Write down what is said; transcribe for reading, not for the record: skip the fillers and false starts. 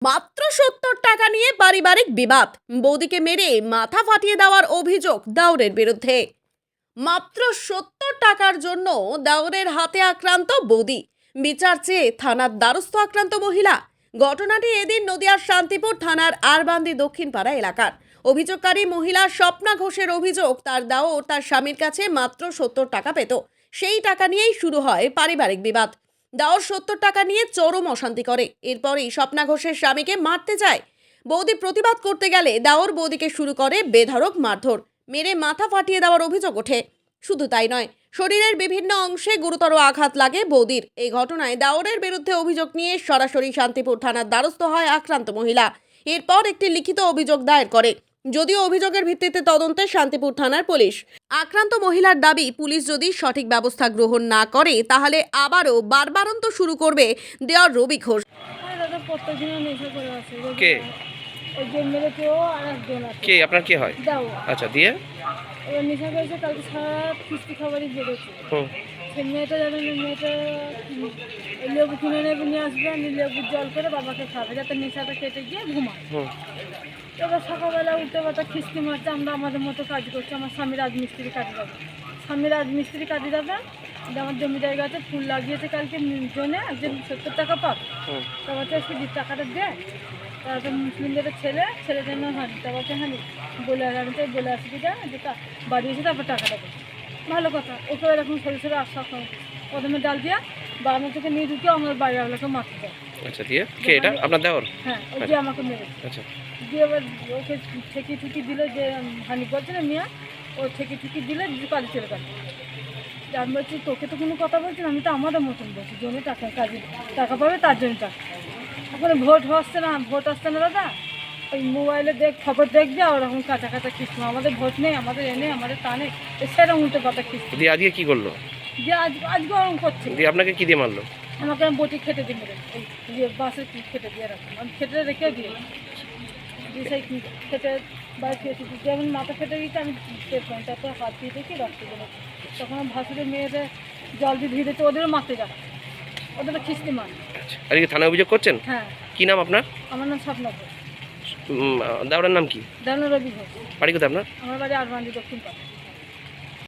মাত্র ৭০ টাকা নিয়ে পারিবারিক বিবাদ, বৌদিকে মেরে মাথা ফাটিয়ে দেওয়ার অভিযোগ দাউরের বিরুদ্ধে। মাত্র ৭০ টাকার জন্য দাউরের হাতে আক্রান্ত বৌদি, বিচার চেয়ে থানার দ্বারস্থ আক্রান্ত মহিলা। ঘটনাটি এদিন নদিয়ার শান্তিপুর থানার আরবান্দি দক্ষিণপাড়া এলাকার। অভিযোগকারী মহিলা স্বপ্না ঘোষের অভিযোগ, তার দেওর তার স্বামীর কাছে মাত্র ৭০ টাকা পেত। সেই টাকা নিয়েই শুরু হয় পারিবারিক বিবাদ। দেওর ৭০ টাকা নিয়ে চরম অশান্তি করে। এরপরই স্বপ্না ঘোষের স্বামীকে মারতে যায়। বৌদি প্রতিবাদ করতে গেলে দেওর বৌদিকে শুরু করে বেধড়ক মারধর, মেরে মাথা ফাটিয়ে দেওয়ার অভিযোগ ওঠে। শুধু তাই নয়, শরীরের বিভিন্ন অংশে গুরুতর আঘাত লাগে বৌদির। এই ঘটনায় দাউরের বিরুদ্ধে অভিযোগ নিয়ে সরাসরি শান্তিপুর থানার দ্বারস্থ হয় আক্রান্ত মহিলা। এরপর একটি লিখিত অভিযোগ দায়ের করে। যদিও অভিযোগের ভিত্তিতে তদন্তে শান্তিপুর থানার পুলিশ। আক্রান্ত মহিলার দাবি, পুলিশ যদি সঠিক ব্যবস্থা গ্রহণ না করে তাহলে আবারও বারবারন্ত শুরু করবে দেওর রবি ঘোষ। কে কে আপনার কে হয়? আচ্ছা, দিয়ে এবার নেশা করেছে, কালকে সারা কিস্তি খাবারই বেরোচ্ছে। সে মেয়েটা জানেন, মেয়েটা লেবু কিনে নেবে, নিয়ে আসবে, লেবুর জল করে বাবাকে খাবে যাতে নেশাটা কেটে গিয়ে ঘুমায়। এবার সকালবেলা উঠে বাতা খিস্তি মারছে, আমরা আমাদের মতো কাজ করছি। আমার স্বামী রাজমিস্ত্রি কাজে যাবে, স্বামী রাজমিস্ত্রি কাজে যাবে, আমার জমি জায়গাতে ফুল লাগিয়েছে, কালকে জনে একজন ৭০ টাকা পাবে। তারপর আজকে যে টাকাটা দেয়, তারপর মুসলিমদের ছেলে জন্য হানি, তারপর হানি বলে আমি তো বলে আসি যে বাড়ি এসে তারপর টাকাটা দেয়। ভালো কথা, ওকে এরকম সরে সরে আশ্বাস প্রথমে ডাল দিয়া বাগান থেকে নিয়ে ঢুকে আমার বাড়িওয়ালাকে মারতে দেয়। আচ্ছা, দিয়ে কে এটা আপনার দেওর? হ্যাঁ, ও দিয়ে আমাকে মেরেছে। আচ্ছা, দিয়ে এবার ওকে ঠেকি দিল, যে হানি বলছে না মিয়া, ও ঠেকি দিলে কাজে চলে গেল। আমি বলছি তোকে তো কোনো কথা বলছি না, আমি তো আমাদের মতন বলছি, জন্য কাজে টাকা পাবে তার জন্য টাকা। এখন ভোট আসছে না দাদা, ওই মোবাইলে খবর দেখবে, ওরকম কাঁচা কিস্তি, আমাদের ভোট নেই, আমাদের এনে আমাদের তা নেই, সেরকম উল্টো কথা কিস্তি দিয়ে আজকে কি করলো? দিয়ে আজকে ওরকম করছে। দিয়ে আপনাকে কি দিয়ে মারলো? আমাকে আমি বটি খেতে দিয়ে মেরে, এই বাসে খেতে দিয়ে রাখলাম, আমি খেতে রেখে দিয়ে সেই খেতে বা খেতে দিতে যেমন মাথা খেতে গিয়েছে, আমি দেখলাম, তারপর হাত দিয়ে দেখি রক্ত বেরোচ্ছে। তখন আমার ভাসুরের মেয়েদের জল দিয়ে ধুয়ে দিতে, ওদেরও মারতে যাচ্ছে, ওদেরও খিস্তি মার। আজকে থানায় অভিযোগ করছেন? হ্যাঁ। কি নাম আপনার? আমার নাম স্বপ্না ঘোষ। দেওরের নাম কি? দেওর রবি ঘোষ। বাড়ি কোথায় আপনার? আমার বাড়ি আরবান্দি দক্ষিণপাড়া।